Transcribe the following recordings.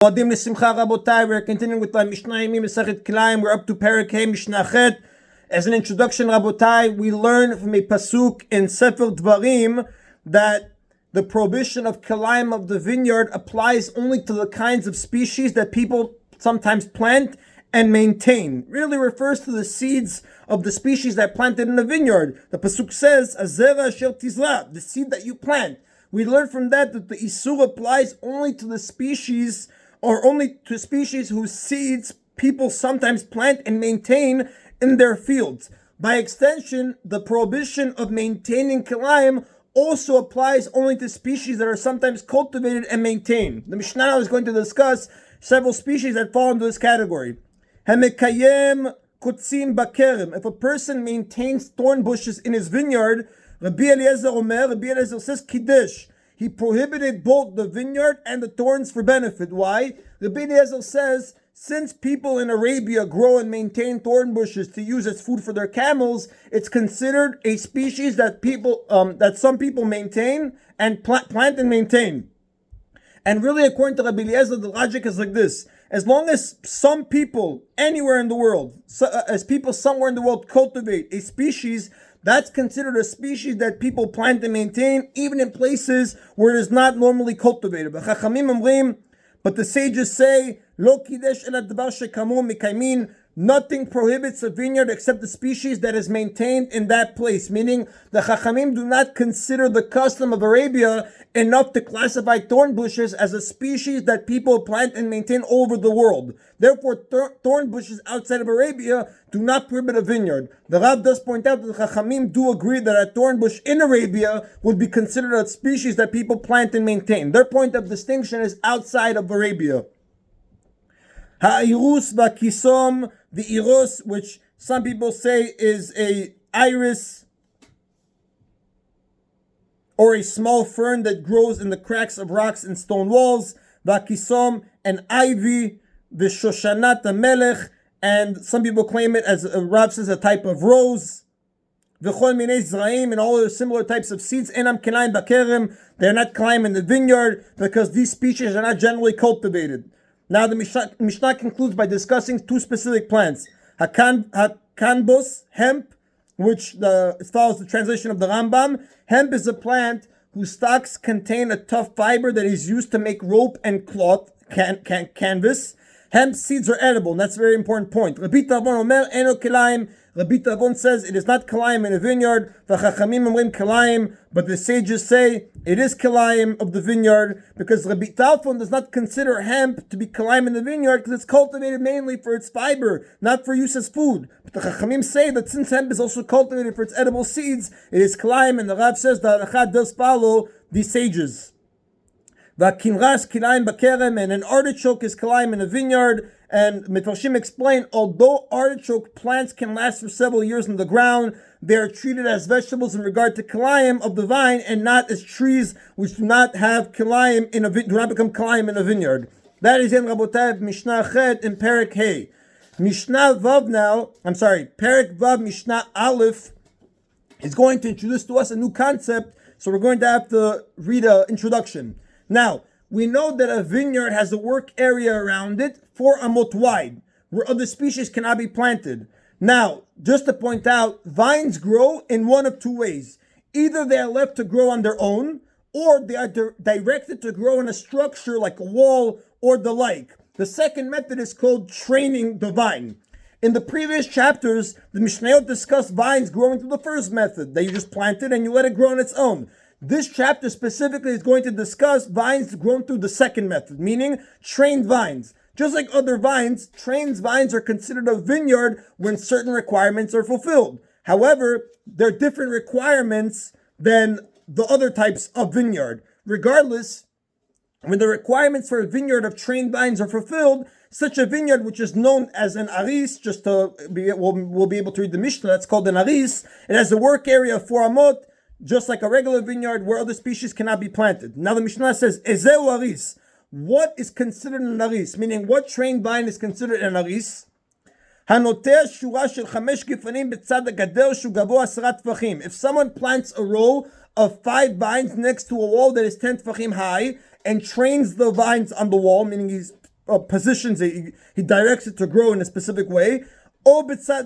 We're continuing with the Mishna Yomi Masechet Kilayim. We're up to Perek Hey Mishnah Chet. As an introduction, Rabotai, we learn from a pasuk in Sefer Dvarim that the prohibition of Kilayim of the vineyard applies only to the kinds of species that people sometimes plant and maintain. It really refers to the seeds of the species that planted in the vineyard. The pasuk says, "Azera shel tizra," the seed that you plant. We learn from that the Isur applies only to the species, or only to species whose seeds people sometimes plant and maintain in their fields. By extension, the prohibition of maintaining Kilayim also applies only to species that are sometimes cultivated and maintained. The Mishnah now is going to discuss several species that fall into this category. Hamekayem kutzim bakerem. If a person maintains thorn bushes in his vineyard, Rabbi Eliezer says Kiddush. He prohibited both the vineyard and the thorns for benefit. Why? Rabbi Eliezer says, since people in Arabia grow and maintain thorn bushes to use as food for their camels, it's considered a species that some people maintain and plant and maintain. And really, according to Rabbi Eliezer, the logic is like this: as long as some people anywhere in the world, as people somewhere in the world cultivate a species, that's considered a species that people plant and maintain, even in places where it is not normally cultivated. But the sages say, Lo kidesh el adbar shekamu mikaymin. Nothing prohibits a vineyard except the species that is maintained in that place. Meaning, the Chachamim do not consider the custom of Arabia enough to classify thorn bushes as a species that people plant and maintain all over the world. Therefore, thorn bushes outside of Arabia do not prohibit a vineyard. The Rav does point out that the Chachamim do agree that a thorn bush in Arabia would be considered a species that people plant and maintain. Their point of distinction is outside of Arabia. Ha'irus v'kisom, the irus, which some people say is a iris or a small fern that grows in the cracks of rocks and stone walls. V'kisom, an ivy, v'shoshanat melech, and some people claim it as Rav says a type of rose. V'chol minei zraim, and all other similar types of seeds. Enam kilayim bakerem, they're not kilayim in the vineyard because these species are not generally cultivated. Now the Mishnah concludes by discussing two specific plants. Hakanbos, hemp, which follows the translation of the Rambam. Hemp is a plant whose stalks contain a tough fiber that is used to make rope and cloth, canvas. Hemp seeds are edible, and that's a very important point. Rabbi Tavon Omer, eno kilayim. Rabbi Tavon says it is not kilayim in a vineyard. V'chachamim omrim kilayim, but the sages say it is kilayim of the vineyard, because Rabbi Tavon does not consider hemp to be kilayim in the vineyard because it's cultivated mainly for its fiber, not for use as food. But the Chachamim say that since hemp is also cultivated for its edible seeds, it is kilayim, and the Rav says the halakha does follow these sages. V'kinras kilayim bakerem, and an artichoke is kilayim in a vineyard. And Mifarshim explain, although artichoke plants can last for several years in the ground, they are treated as vegetables in regard to kilayim of the vine, and not as trees which do not have kilayim do not become kilayim in a vineyard. That is in Rabotai Mishnah Chet in Perek Hey. Mishnah Vav now, Perek Vav Mishnah Aleph is going to introduce to us a new concept, so we're going to have to read an introduction. Now, we know that a vineyard has a work area around it 4 amot wide, where other species cannot be planted. Now, just to point out, vines grow in one of two ways. Either they are left to grow on their own, or they are directed to grow in a structure like a wall or the like. The second method is called training the vine. In the previous chapters, the Mishnayot discussed vines growing through the first method, that you just plant it and you let it grow on its own. This chapter specifically is going to discuss vines grown through the second method, meaning trained vines. Just like other vines, trained vines are considered a vineyard when certain requirements are fulfilled. However, there are different requirements than the other types of vineyard. Regardless, when the requirements for a vineyard of trained vines are fulfilled, such a vineyard, which is known as an aris, we'll be able to read the Mishnah, that's called an aris. It has a work area of 4 amot, just like a regular vineyard where other species cannot be planted. Now the Mishnah says, Ezeu aris. What is considered an aris? Meaning, what trained vine is considered an aris? If someone plants a row of 5 vines next to a wall that is 10 tefachim high, and trains the vines on the wall, meaning he's positions it, he directs it to grow in a specific way. Or next to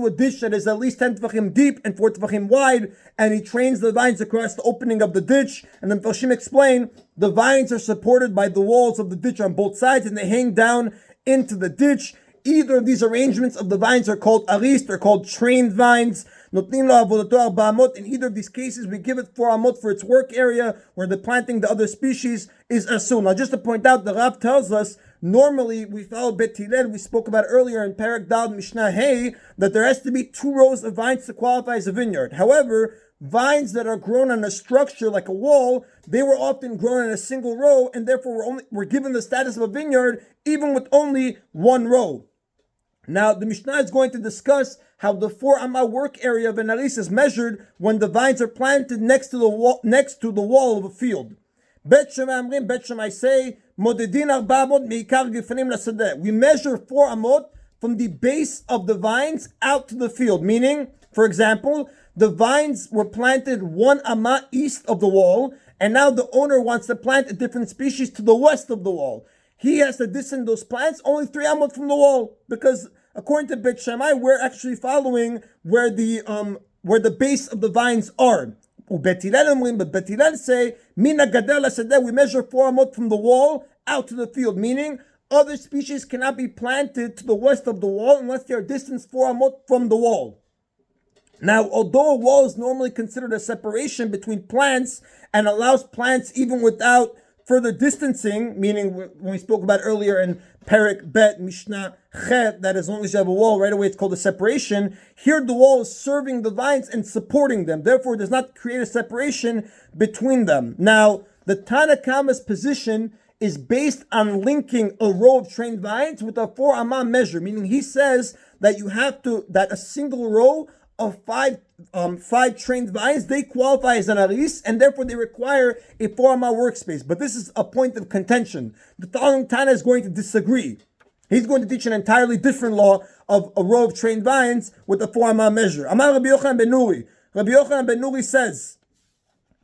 a dish that is at least 10 tvachim deep and 4 tvachim wide, and he trains the vines across the opening of the ditch. And then Farshim explain, the vines are supported by the walls of the ditch on both sides, and they hang down into the ditch. Either of these arrangements of the vines are called aris, they're called trained vines. In either of these cases, we give it 4 amot for its work area, where the planting the other species is asur. Now, just to point out, the Rav tells us, normally we follow Bet Hillel. We spoke about earlier in Parak Dal Mishnah Hey that there has to be 2 rows of vines to qualify as a vineyard. However, vines that are grown on a structure like a wall, they were often grown in a single row, and therefore we're given the status of a vineyard even with only 1 row. Now, the Mishnah is going to discuss how the 4 amah work area of an aris is measured when the vines are planted next to the wall of a field. Bet Shammai say, we measure 4 amot from the base of the vines out to the field. Meaning, for example, the vines were planted 1 amah east of the wall, and now the owner wants to plant a different species to the west of the wall. He has to distance those plants only 3 amot from the wall, because according to Bet Shammai, we're actually following where the base of the vines are. But Bet Hillel say, Mina gadel hasadeh, we measure 4 amot from the wall out to the field, meaning other species cannot be planted to the west of the wall unless they are distanced 4 amot from the wall. Now, although a wall is normally considered a separation between plants and allows plants even without further distancing, meaning when we spoke about earlier in Perek Bet Mishnah Chet, that as long as you have a wall, right away it's called a separation. Here the wall is serving the vines and supporting them. Therefore, it does not create a separation between them. Now, the Tana Kama's position is based on linking a row of trained vines with a 4 amah measure, meaning he says that that a single row of 5 trained vines, they qualify as an aris, and therefore they require a 4 amah workspace. But this is a point of contention. The following Tana is going to disagree. He's going to teach an entirely different law of a row of trained vines with a 4 amah measure. Amar Rabbi Yochanan ben Nuri. Rabbi Yochanan ben Nuri says,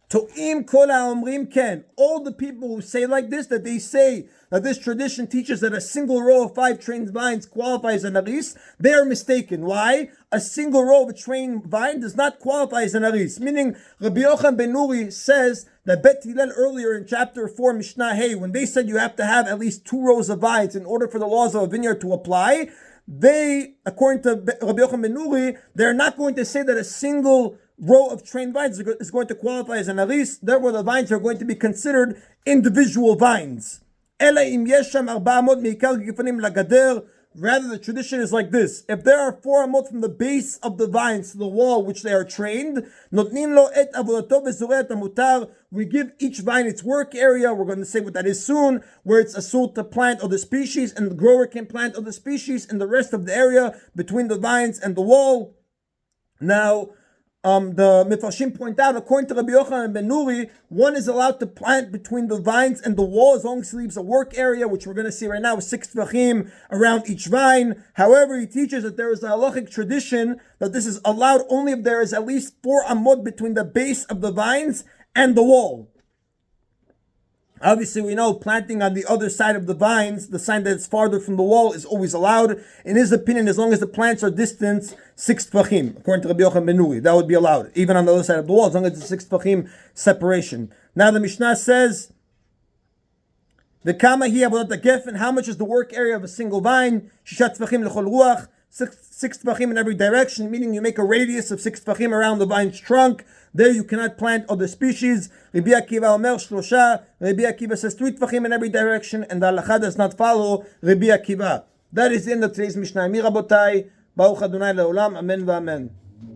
To'im kol ha'omrim ken. All the people who say like this, that they say that this tradition teaches that a single row of 5 trained vines qualifies as an aris, they are mistaken. Why? A single row of a trained vine does not qualify as an aris. Meaning, Rabbi Yochanan ben Nuri says that Bet Hillel earlier in chapter 4 Mishnah Hey, when they said you have to have at least 2 rows of vines in order for the laws of a vineyard to apply, they, according to Rabbi Yochanan ben Nuri, they're not going to say that a single row of trained vines is going to qualify as an aris. Therefore, the vines are going to be considered individual vines. Rather, the tradition is like this. If there are 4 amot from the base of the vines to the wall which they are trained, we give each vine its work area. We're going to say what that is soon, where it's asur to plant other species, and the grower can plant other species in the rest of the area between the vines and the wall. Now, the Mefarshim point out, according to Rabbi Yochanan ben Nuri, one is allowed to plant between the vines and the wall as long as he leaves a work area, which we're going to see right now with 6 tvachim around each vine. However, he teaches that there is a halachic tradition that this is allowed only if there is at least 4 amot between the base of the vines and the wall. Obviously, we know planting on the other side of the vines, the sign that it's farther from the wall, is always allowed. In his opinion, as long as the plants are distanced 6 tvachim, according to Rabbi Yochanan ben Nuri, that would be allowed, even on the other side of the wall, as long as it's 6 tvachim separation. Now the Mishnah says, the kama hi avodat gefen, how much is the work area of a single vine? 6 tvachim lechol ruach, 6 tvachim in every direction, meaning you make a radius of 6 tvachim around the vine's trunk. There you cannot plant other species. Rabbi Akiva omer shlosha. Rabbi Akiva says 3 tvachim in every direction, and the halacha does not follow Rabbi Akiva. That is the end of today's Mishnah. Mi rabotai, Baruch Adonai le'olam, amen v'amen.